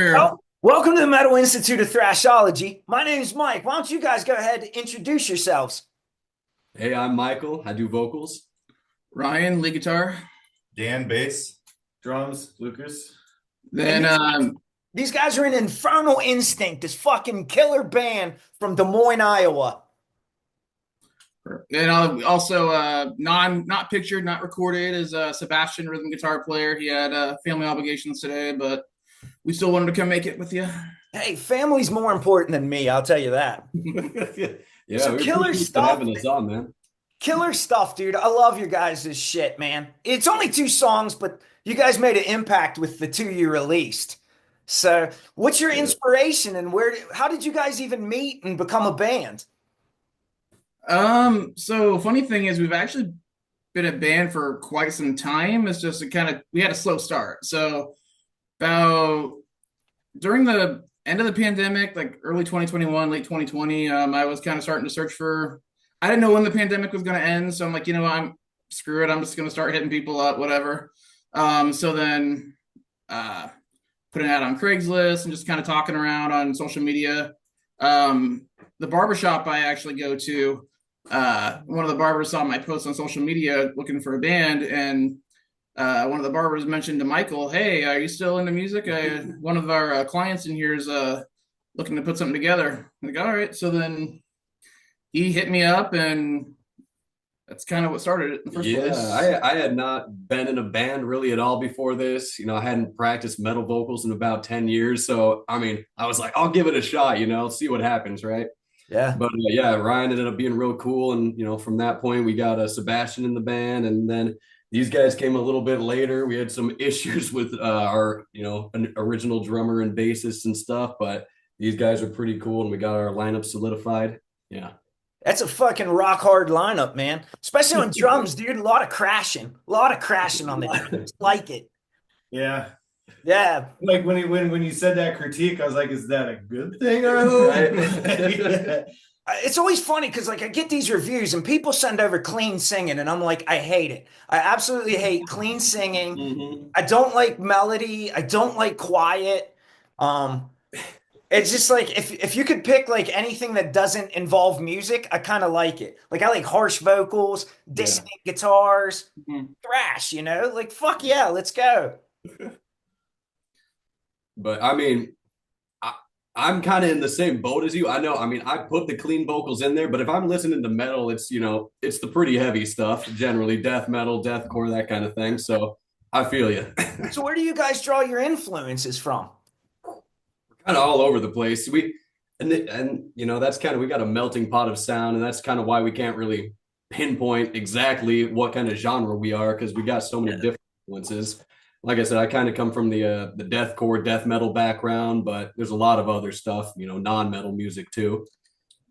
Well, welcome to the Metal Institute of Thrashology. My name's Mike. Why don't you guys go ahead and introduce yourselves? Hey, I'm Michael. I do vocals. Ryan, lead guitar. Dan, bass. Drums, Lucas. And Then these guys are in Infernal Instinct, this fucking killer band from Des Moines, Iowa. also not pictured, not recorded is Sebastian, rhythm guitar player. He had family obligations today, but we still wanted to come make it with you. Hey, family's more important than me, I'll tell you that. Yeah, So we killer appreciate you stuff. having us on, man. Killer stuff, dude. I love your guys' shit, man. It's only 2 songs, but you guys made an impact with the two you released. So, what's your Yeah. inspiration and how did you guys even meet and become a band? So funny thing is we've actually been a band for quite some time. It's just we had a slow start. So about during the end of the pandemic, like early 2021, late 2020, I was kind of starting to search for. I didn't know when the pandemic was going to end, so I'm like, I'm screw it. I'm just going to start hitting people up, whatever. So then, putting it out on Craigslist and just kind of talking around on social media. The barbershop I actually go to, one of the barbers saw my post on social media looking for a band, and one of the barbers mentioned to Michael, "Hey, are you still into music? One of our clients in here is looking to put something together." I'm like, all right. So then he hit me up, and that's kind of what started it in the first Yeah, place. I had not been in a band really at all before this. I hadn't practiced metal vocals in about 10 years. So, I was like, I'll give it a shot, see what happens, right? Yeah. But yeah, Ryan ended up being real cool. And, from that point, we got Sebastian in the band. And then these guys came a little bit later. We had some issues with our, an original drummer and bassist and stuff. But these guys are pretty cool. And we got our lineup solidified. Yeah. That's a fucking rock hard lineup, man. Especially on drums, dude. A lot of crashing. A lot of crashing on the drums. Like it. Yeah. Yeah. Like when you said that critique, I was like, is that a good thing? I hope. Right. It's always funny because like I get these reviews and people send over clean singing and I'm like, I hate it. I absolutely hate clean singing. Mhm. I don't like melody. I don't like quiet. Um, it's just like if you could pick like anything that doesn't involve music, I kind of like it. Like I like harsh vocals, Yeah. dissonant guitars, Mhm. thrash, Like fuck yeah, let's go. But I, I'm kind of in the same boat as you. I know, I put the clean vocals in there, but if I'm listening to metal, it's the pretty heavy stuff, generally death metal, deathcore, that kind of thing. So I feel you. So where do you guys draw your influences from? Kind of all over the place. And that's kind of we got a melting pot of sound, and that's kind of why we can't really pinpoint exactly what kind of genre we are because we got so many different influences. Like I said, I kind of come from the deathcore, death metal background, but there's a lot of other stuff, non-metal music too.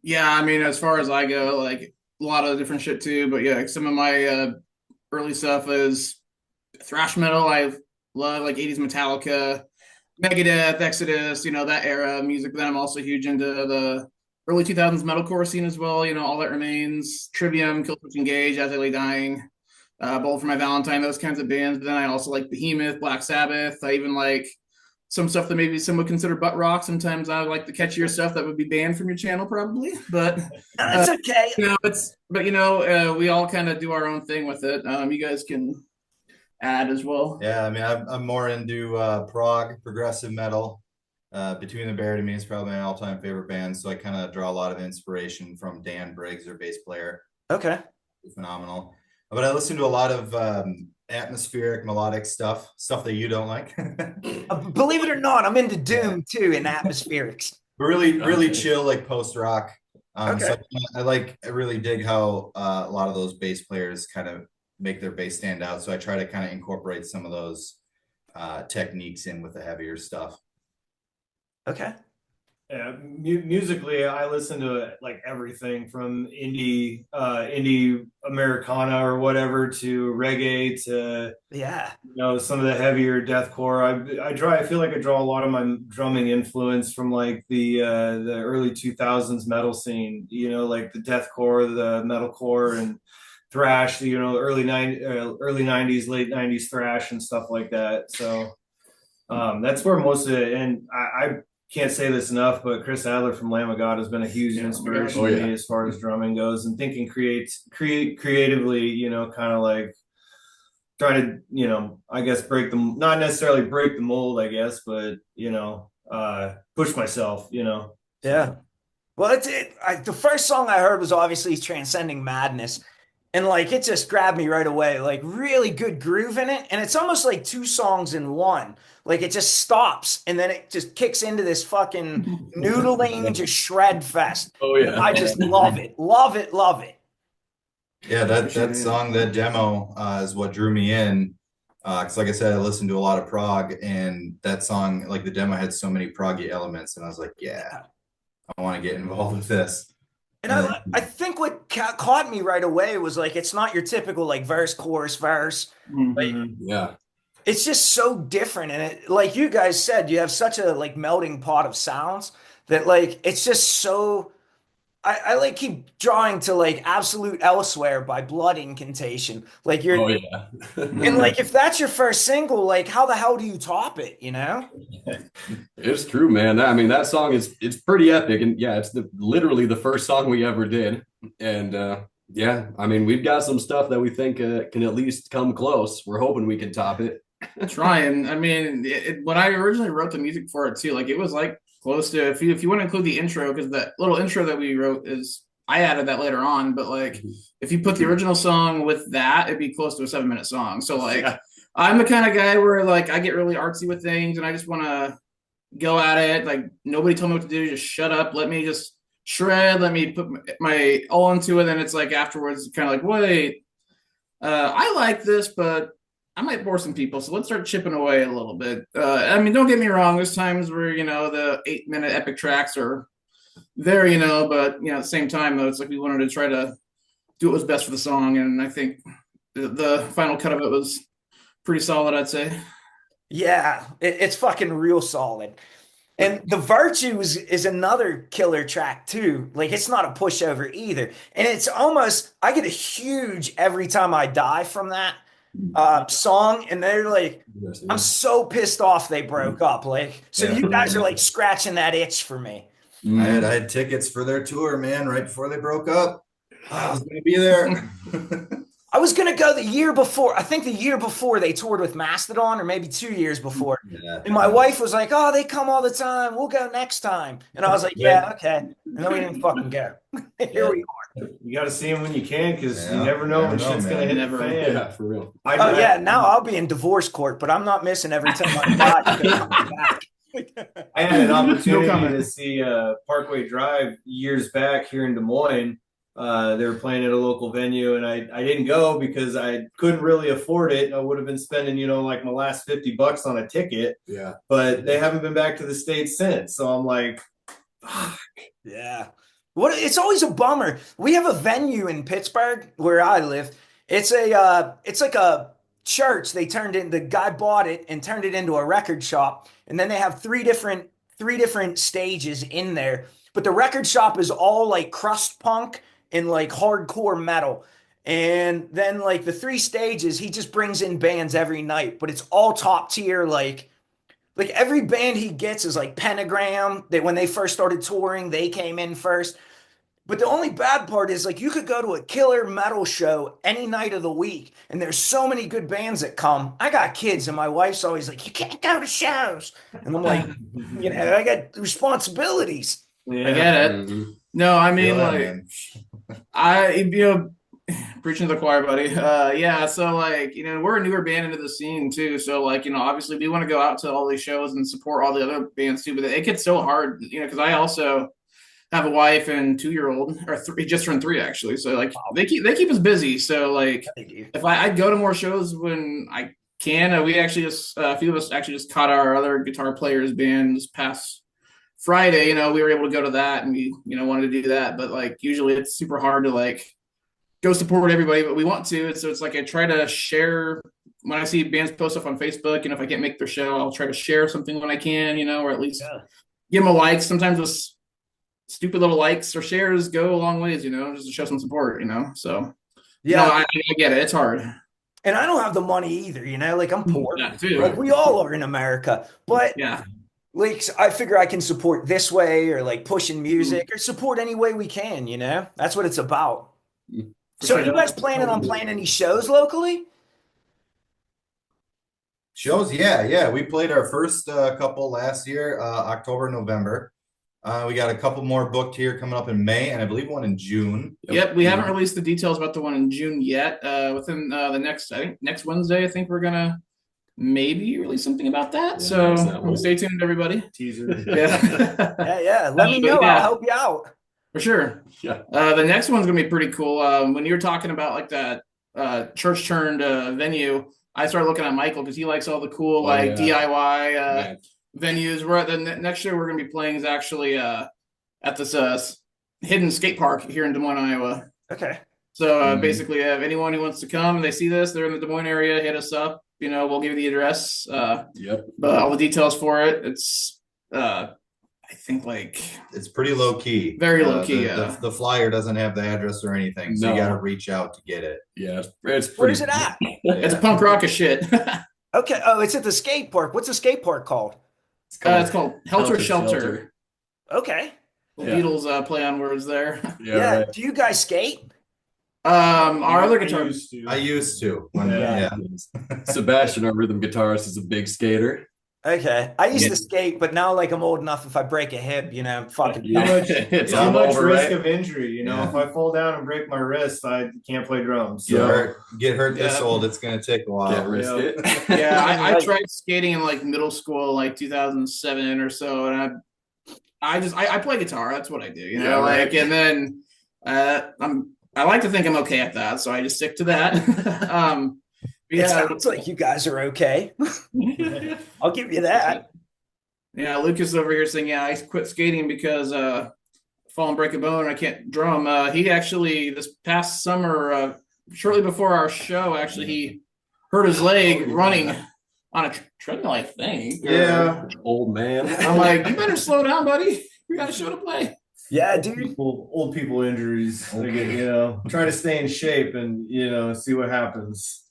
Yeah, as far as I go, like a lot of different shit too. But yeah, like, some of my early stuff is thrash metal. I love like 80s Metallica, Megadeth, Exodus, that era of music. Then I'm also huge into the early 2000s metalcore scene as well. All That Remains, Trivium, Killswitch Engage, As I Lay Dying, Bullet for My Valentine, those kinds of bands. But then I also like Behemoth, Black Sabbath. I even like some stuff that maybe some would consider butt rock. Sometimes I like the catchier stuff that would be banned from your channel probably. But That's okay. we all kind of do our own thing with it. You guys can add as well. Yeah, I'm more into prog, progressive metal. Between the Bear to me is probably my all-time favorite band. So I kind of draw a lot of inspiration from Dan Briggs, their bass player. Okay. Phenomenal. But I listen to a lot of atmospheric, melodic stuff that you don't like. Believe it or not, I'm into Doom too and atmospherics. Really, really Okay. chill, like post rock. Okay. So I really dig how a lot of those bass players kind of make their bass stand out. So I try to kind of incorporate some of those techniques in with the heavier stuff. Okay. Yeah, musically, I listen to like everything from indie Americana or whatever to reggae to Yeah. some of the heavier deathcore. I feel like I draw a lot of my drumming influence from like the early 2000s metal scene. Like the deathcore, the metalcore, and thrash. Early 90s, late 90s thrash and stuff like that. So That's where most of it, and I can't say this enough, but Chris Adler from Lamb of God has been a huge Yeah, oh my inspiration gosh. to Oh, yeah. me as far as drumming goes, and thinking creatively, you know, kind of like trying to, you know, I guess break them, not necessarily break the mold, I guess, but you know, push myself, you know. Yeah. Well, the first song I heard was obviously Transcending Madness. And like it just grabbed me right away. Like really good groove in it. And it's almost like two songs in one. Like it just stops and then it just kicks into this fucking noodling, just shred fest. Oh, And yeah. I just love it. Love it. Love it. Yeah, Appreciate that it. song, that demo, is what drew me in. Because, like I said, I listened to a lot of prog, and that song, like the demo, had so many proggy elements, and I was like, yeah, I want to get involved with this. And And I think what caught me right away was like it's not your typical like verse, chorus, verse. Like Mhm. Yeah. it's just so different. And it, like you guys said, you have such a like melting pot of sounds that like it's just so I like keep drawing to like Absolute Elsewhere by Blood Incantation. Like Oh, you're yeah. and like if that's your first single, like how the hell do you top it, you know? It's true, man. I mean, that song it's pretty epic, and yeah, it's literally the first song we ever did. And yeah, I mean, we've got some stuff that we think can at least come close. We're hoping we can top it. Trying. I mean, when I originally wrote the music for it too, like it was like close to if you want to include the intro, because that little intro that we wrote is I added that later on, but like if you put the original song with that, it'd be close to a 7-minute song. So like Yeah. I'm the kind of guy where like I get really artsy with things and I just want to go at it. Like nobody told me what to do. Just shut up. Let me just shred. Let me put my all into it. And it's like afterwards, kind of like, wait, I like this, but I might bore some people. So let's start chipping away a little bit. I mean, don't get me wrong. There's times where, you know, the 8-minute epic tracks are there, you know, but, you know, at the same time, though, it's like we wanted to try to do what was best for the song. And I think the final cut of it was pretty solid, I'd say. Yeah, it's fucking real solid. And The Virtues is another killer track too. Like it's not a pushover either. And it's almost I get a huge every time I die from that song. And they're like, Yes, I'm yeah. so pissed off they broke up. Like, so Yeah. you guys are like scratching that itch for me. I had tickets for their tour, man, right before they broke up. I was gonna be there. I was gonna go the year before. I think the year before they toured with Mastodon, or maybe 2 years before. Yeah. And my wife was like, "Oh, they come all the time. We'll go next time." And I was like, "Yeah, okay." And then we didn't fucking go. Here we are. You got to see them when you can, because Yeah, you never know when shit's man. gonna hit Never. the fan. Yeah, for real. Oh yeah, now I'll be in divorce court, but I'm not missing every time I die. Because I'm back. I had an opportunity comment. to see Parkway Drive years back here in Des Moines. They were playing at a local venue, and I didn't go because I couldn't really afford it. I would have been spending, you know, like my last $50 on a ticket, Yeah. but they haven't been back to the States since. So I'm like, fuck. Yeah. What it's always a bummer. We have a venue in Pittsburgh where I live. It's like a church. They turned in the guy bought it and turned it into a record shop. And then they have three different stages in there. But the record shop is all like crust punk and like hardcore metal. And then like the three stages, he just brings in bands every night, but it's all top tier like every band he gets is like Pentagram. That when they first started touring, they came in first. But the only bad part is like you could go to a killer metal show any night of the week, and there's so many good bands that come. I got kids, and my wife's always like, "You can't go to shows," and I'm like, you know, I got responsibilities. Yeah. I get it. Mhm. No, I mean, Feel that, like, man. you know, preaching to the choir, buddy. Yeah, so like, you know, we're a newer band into the scene too. So like, you know, obviously we want to go out to all these shows and support all the other bands too. But it gets so hard, you know, because I also have a wife and 2-year-old, or three, just turned 3 actually. So like, they keep us busy. So like, if I'd go to more shows when I can. We actually just a few of us actually just caught our other guitar players band this past Friday. You know, we were able to go to that, and we, you know, wanted to do that. But like, usually it's super hard to like go support everybody, but we want to. So it's like I try to share when I see bands post stuff on Facebook. You know, if I can't make their show, I'll try to share something when I can. You know, or at least give them a like. Sometimes those stupid little likes or shares go a long ways. You know, just to show some support. You know, so Yeah, no, I get it. It's hard. And I don't have the money either, like I'm poor. Yeah, too. Like we all are in America. But Yeah, like I figure I can support this way or like pushing music or support any way we can. That's what it's about. for So are you sure. guys planning on playing any shows locally? Shows, yeah. We played our first couple last year, October, November. We got a couple more booked here coming up in May, and I believe one in June. Yep, we haven't released the details about the one in June yet. Within the next, I think next Wednesday, I think we're gonna maybe release something about that. Yeah, so exactly. stay tuned, everybody. Teaser. Yeah, Yeah. Let me But know. yeah. I'll help you out. for sure. Yeah. The next one's gonna be pretty cool. When you were talking about like that church turned venue, I started looking at Michael because he likes all the cool like yeah. DIY Man. venues. We're at the next show we're gonna be playing is actually at this hidden skate park here in Des Moines, Iowa. Okay. So basically, if anyone who wants to come and they see this, they're in the Des Moines area, hit us up. We'll give you the address. Yep. But all the details for it. It's I think like It's pretty low key. Very low key, The flyer doesn't have the address or anything, so you No. got to reach out to get it. Yeah. It's pretty. Where's it at? it's a punk rock as shit. Okay. Oh, it's at the skate park. What's the skate park called? It's called Helter Shelter. Okay. The Yeah. Beatles play on words there. Yeah. Right. Do you guys skate? Our other guitar. I used to. Yeah. Sebastian, our rhythm guitarist, is a big skater. Okay. I used Yeah. to skate, but now like I'm old enough if I break a hip, fucking Yeah. Too much, It's too all much over, risk right? of injury. Yeah. If I fall down and break my wrist, I can't play drums. You So get hurt this Yeah. old, it's gonna take a while. Can't risk it. Yeah, I Right. tried skating in like middle school, like 2007 or so, and I play guitar. That's what I do, Yeah, right. like, and then I like to think I'm okay at that, so I just stick to that. It Yeah, sounds like you guys are okay. I'll give you that. yeah. Lucas over here saying, yeah, I quit skating because fall and break a bone. I can't drum. He actually this past summer, shortly before our show, actually he hurt his leg running on a treadmill, I think. yeah, Old man. I'm like, you better slow down, buddy. We got a show to play. Yeah, dude. old people injuries. They get, try to stay in shape and see what happens.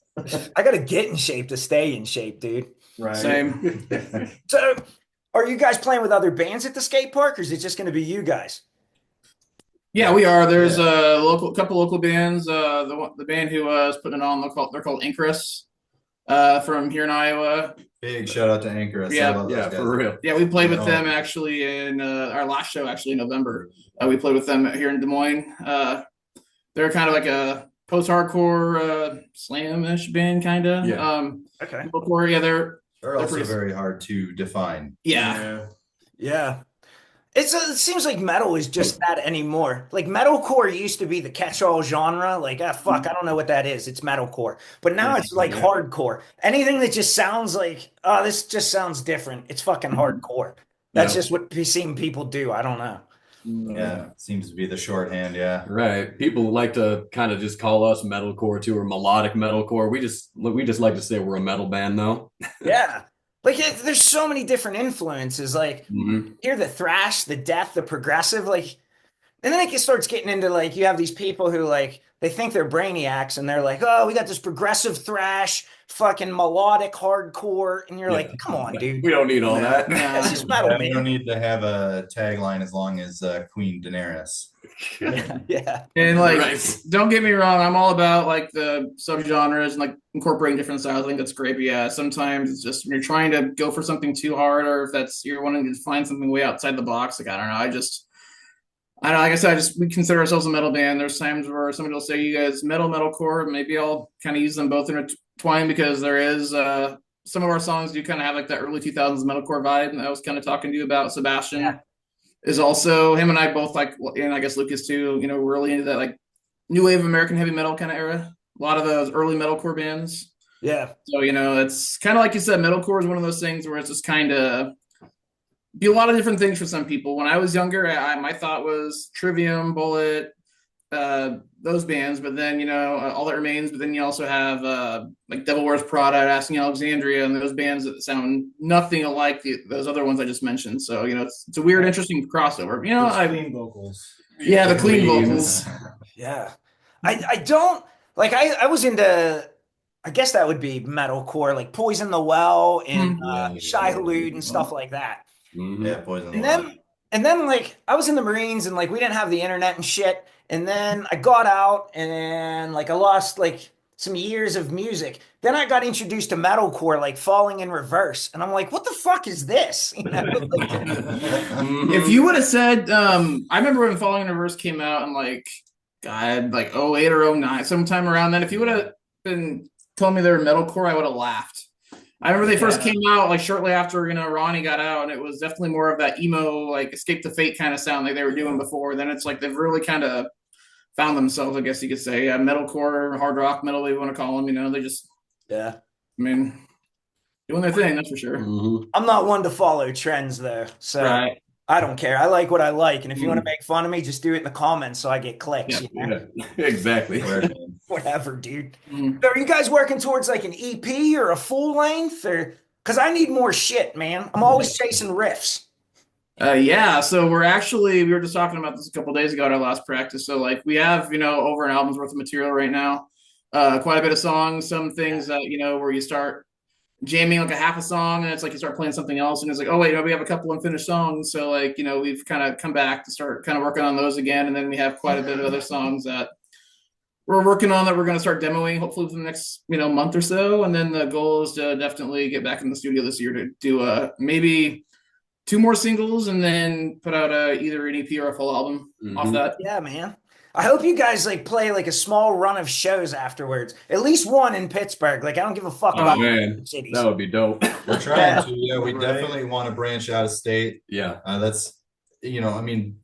I gotta get in shape to stay in shape, dude. Right. Same. So are you guys playing with other bands at the skate park, or is it just gonna be you guys? Yeah, we are. There's a couple local bands. The band who is putting it on, they're called Incrus, from here in Iowa. Big shout out to Anchor. Yeah. I love those Yeah, guys. for real. Yeah, we played with Oh. them actually in our last show, actually in November. We played with them here in Des Moines. They're kind of like a post-hardcore slam-ish band, kind of. Yeah. Okay. Metalcore, yeah, They're also pretty- very hard to define. yeah. Yeah. It seems like metal is just that anymore. Like metalcore used to be the catch-all genre. Like, fuck, I don't know what that is. It's metalcore. But now it's like hardcore. Anything that just sounds like, oh, this just sounds different. It's fucking hardcore. That's Yeah. just what we've seen people do. I don't know. Yeah, seems to be the shorthand. Yeah. Right. People like to kind of just call us metalcore too, or melodic metalcore. We just like to say we're a metal band, though. Yeah. Like, there's so many different influences. Like, Mhm. hear the thrash, the death, the progressive. Like, and then it starts getting into like, you have these people who like, they think they're brainiacs and they're like, oh, we got this progressive thrash, fucking melodic hardcore. And you're like, come on, dude. We don't need all that. That's just metal, We don't man. need to have a tagline as long as Queen Daenerys. Yeah. And like, Right. don't get me wrong, I'm all about like the subgenres and like incorporating different styles. I think that's great. But yeah, sometimes it's just when you're trying to go for something too hard, or if you're wanting to find something way outside the box. Like, I don't know. I don't know. Like I said, we consider ourselves a metal band. There's times where somebody will say, "You guys metalcore." Maybe I'll kind of use them both intertwined because there is some of our songs do kind of have like that early 2000s metalcore vibe. And I was kind of talking to you about. Sebastian Yeah. is also, him and I both like, and I guess Lucas too. We're really into that like new wave American heavy metal kind of era. A lot of those early metalcore bands. Yeah. So it's kind of like you said, metalcore is one of those things where it's just kind of be a lot of different things for some people. When I was younger, my thought was Trivium, Bullet, those bands. But then All That Remains. But then you also have like Devil Wears Prada, Asking Alexandria, and those bands that sound nothing alike those other ones I just mentioned. So it's a weird, interesting crossover. Clean vocals. Yeah, the clean vocals. Yeah. I don't like, I was into I guess that would be metalcore, like Poison the Well and Hmm. Yeah, Shai yeah. Hulud and stuff like that. Mhm. Yeah, Poison the And Well. then like I was in the Marines and like we didn't have the internet and shit. And then I got out and like I lost like some years of music. Then I got introduced to metalcore, like Falling in Reverse. And I'm like, what the fuck is this? You know? If Mhm. you would have said, I remember when Falling in Reverse came out and like, God, like 08 or 09, sometime around then. If you would have been telling me they were metalcore, I would have laughed. I remember they first Yeah. came out like shortly after Ronnie got out, and it was definitely more of that emo, like Escape the Fate kind of sound like they were doing before. Then it's like they've really kind of found themselves, I guess you could say. Metalcore, hard rock, metal, whatever you want to call them. They just, Yeah. I mean, doing their thing, that's for sure. Mhm. I'm not one to follow trends though. So Right. I don't care. I like what I like. And if you want to Mhm. make fun of me, just do it in the comments so I get Yeah. clicks, you know? Yeah, exactly. Word, man. Whatever, dude. Mm. So are you guys working towards like an EP or a full length or because I need more shit, man. I'm always chasing riffs. Yeah, so we were just talking about this a couple days ago at our last practice. So like we have, over an album's worth of material right now. Quite a bit of songs, some things that, where you start jamming like a half a song and it's like you start playing something else and it's like, oh wait, we have a couple unfinished songs. So like, we've kind of come back to start kind of working on those again. And then we have quite a bit of other songs that we're working on that we're going to start demoing hopefully within the next, month or so. And then the goal is to definitely get back in the studio this year to do maybe two more singles and then put out either an EP or a full album off Mhm. that. Yeah, man. I hope you guys like play like a small run of shows afterwards. At least one in Pittsburgh. Like I don't give a fuck Oh about man, cities. that would be dope. We're trying Yeah. to. Yeah, we Right. definitely want to branch out of state. Yeah. That's, I mean,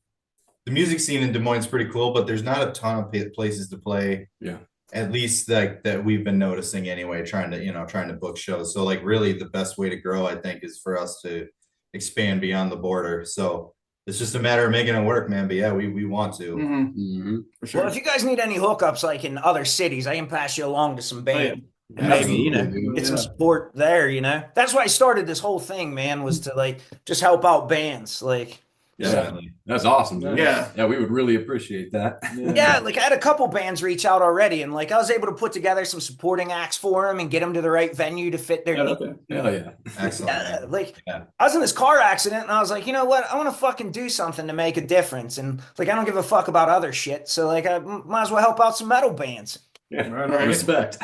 the music scene in Des Moines is pretty cool, but there's not a ton of places to play. Yeah. At least like that we've been noticing anyway, trying to book shows. So like really the best way to grow, I think, is for us to expand beyond the border. So it's just a matter of making it work, man. But yeah, we want to. Mm-hmm. Mhm. For sure. Well, if you guys need any hookups like in other cities, I can pass you along to some bands. And maybe, Absolutely, dude. get some Yeah. support there, That's why I started this whole thing, man, was to like just help out bands. Like, Yeah, Definitely. that's awesome, dude. Yeah. Yeah, we would really appreciate that. yeah, like I had a couple bands reach out already, and like I was able to put together some supporting acts for them and get them to the right venue to fit their Yeah, needs. okay. Hell yeah. Excellent. Yeah, man. like Yeah. I was in this car accident and I was like, you know what? I want to fucking do something to make a difference. And like, I don't give a fuck about other shit. So like, I might as well help out some metal bands. Yeah. Right. Respect.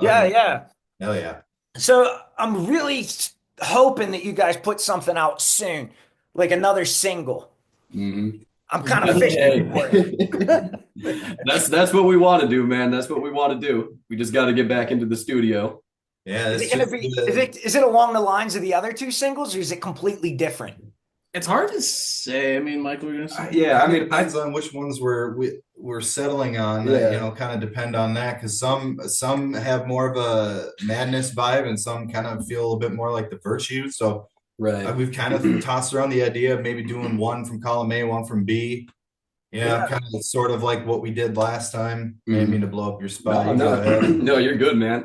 Yeah, yeah. Hell yeah. So I'm really hoping that you guys put something out soon, like another single. Mhm. I'm kind of fishing for it. That's what we want to do, man. That's what we want to do. We just got to get back into the studio. Yeah, Is that's it gonna just be? Is it along the lines of the other two singles, or is it completely different? It's hard to say. I mean, Michael, you're gonna say. Yeah, I mean, depends on which ones we're settling on. Yeah. Kind of depend on that because some have more of a madness vibe and some kind of feel a little bit more like the Virtue. So right. we've kind of tossed around the idea of maybe doing one from column A, one from B. Yeah. Kind of sort of like what we did last time. I didn't mean to blow up your spot. No, You go ahead. no, you're good, man.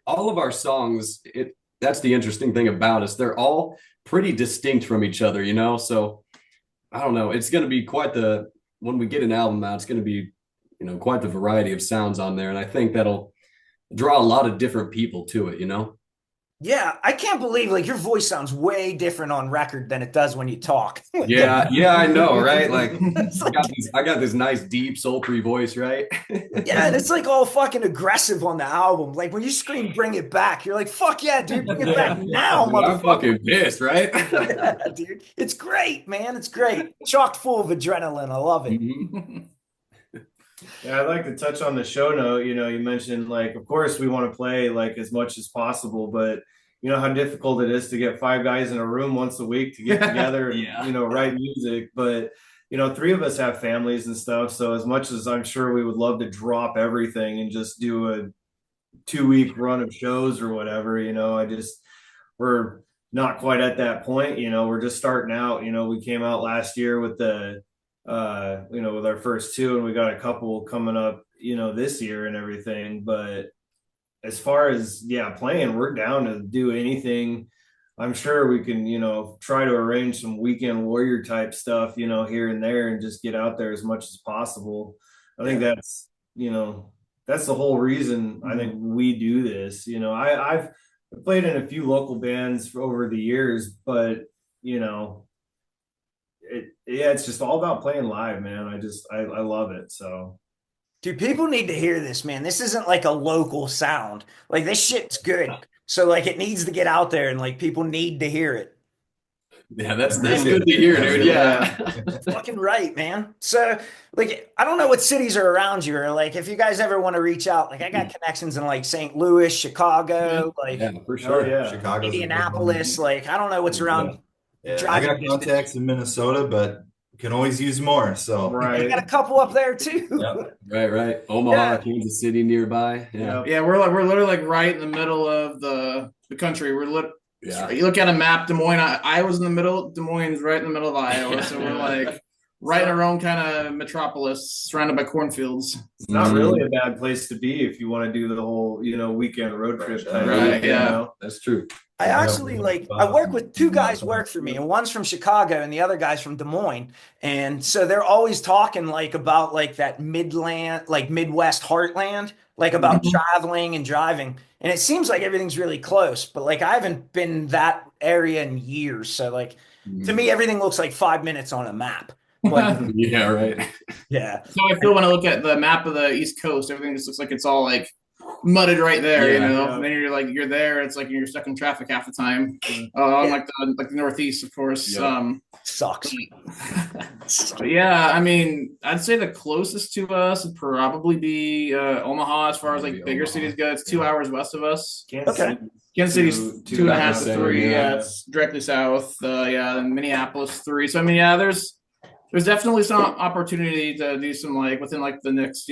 All of our songs, that's the interesting thing about us. They're all pretty distinct from each other, So I don't know. It's gonna be when we get an album out, it's gonna be, quite the variety of sounds on there. And I think that'll draw a lot of different people to it. Yeah, I can't believe like your voice sounds way different on record than it does when you talk. Yeah, I know, right? Like It's like- I got this nice, deep, sultry voice, right? yeah, and it's like all fucking aggressive on the album. Like when you scream "Bring It Back," you're like, "Fuck yeah, dude, bring it back now, Dude, I'm motherfucker!" fucking pissed, right? Yeah, dude, it's great, man. It's great. Chocked full of adrenaline. I love it. Mhm. Yeah, I'd like to touch on the show note. You mentioned like, of course, we want to play like as much as possible, but you know how difficult it is to get five guys in a room once a week to get together and Yeah. write music. But three of us have families and stuff, so as much as I'm sure we would love to drop everything and just do a 2 week run of shows or whatever, we're not quite at that point. We're just starting out. We came out last year with with our first two, and we got a couple coming up, this year and everything. But as far as playing, we're down to do anything. I'm sure we can, try to arrange some weekend warrior type stuff, here and there, and just get out there as much as possible. I think that's the whole reason I think we do this. You know, I've played in a few local bands over the years, but you know, it's just all about playing live, man. I love it. So Dude, people need to hear this, man. This isn't like a local sound. Like this shit's good. So like it needs to get out there and like people need to hear it. Yeah, that's Appreciate good to it. hear, Yeah. dude. Yeah. Fucking right, man. So like I don't know what cities are around you or like if you guys ever want to reach out, like I got connections in like St. Louis, Chicago, like Yeah, for hell sure. yeah. Chicago's a good one. Indianapolis, like I don't know what's around Yeah, I driving got distance. contacts in Minnesota, but can always use more. So I got a Right. couple up there too. Yep. Right. Omaha, Yeah. Kansas City nearby. Yeah. Yep. Yeah, we're literally like right in the middle of the country. Yeah. You look at a map, Des Moines, Iowa's in the middle, Des Moines is right in the middle of Iowa. So we're like right in our own kind of metropolis, surrounded by cornfields. It's not really a bad place to be if you want to do the whole, you know, weekend road trip type Right, of, you yeah. know? That's true. I actually like I work with two guys work for me, and one's from Chicago and the other guy's from Des Moines. And so they're always talking like about like that Midland, like Midwest heartland, like about traveling and driving. And it seems like everything's really close, but like I haven't been in that area in years. So like to me, everything looks like 5 minutes on a map. But Yeah, right. yeah. So I feel when I look at the map of the East Coast, everything just looks like it's all like mudded right there, you Yeah. know. Yeah. And then you're there, it's like you're stuck in traffic half the time. On like the Northeast, of course. Yep. Sucks. But yeah, I mean, I'd say the closest to us would probably be Omaha, as far as like Maybe bigger Omaha. cities go. It's 2 hours west of us. Kansas Okay. City. Kansas City's Two- two and a half to Same, three. yeah. Yeah, it's directly south. Yeah, and Minneapolis 3. So I mean, yeah, there's definitely some opportunity to do some like within like the next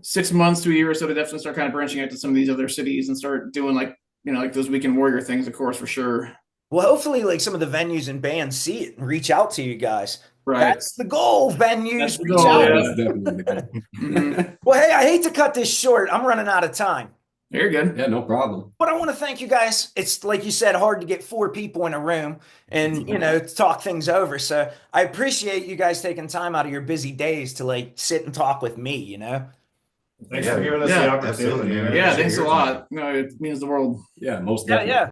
6 months to a year or so to definitely start kind of branching out to some of these other cities and start doing like like those weekend warrior things, of course, for sure. Well, hopefully, like some of the venues and bands see it and reach out to you guys. Right. That's the goal, venues. That's the Reach goal, out. yeah. That's definitely the goal. Mhm. Well, hey, I hate to cut this short. I'm running out of time. Very good. Yeah, no problem. But I want to thank you guys. It's like you said, hard to get 4 people in a room and to talk things over. So I appreciate you guys taking time out of your busy days to like sit and talk with me. Thanks Yeah. for giving us Yeah, the opportunity. absolutely, man. Yeah, Appreciate thanks a your lot. No, it means the world. Yeah, most Yeah, definitely. yeah.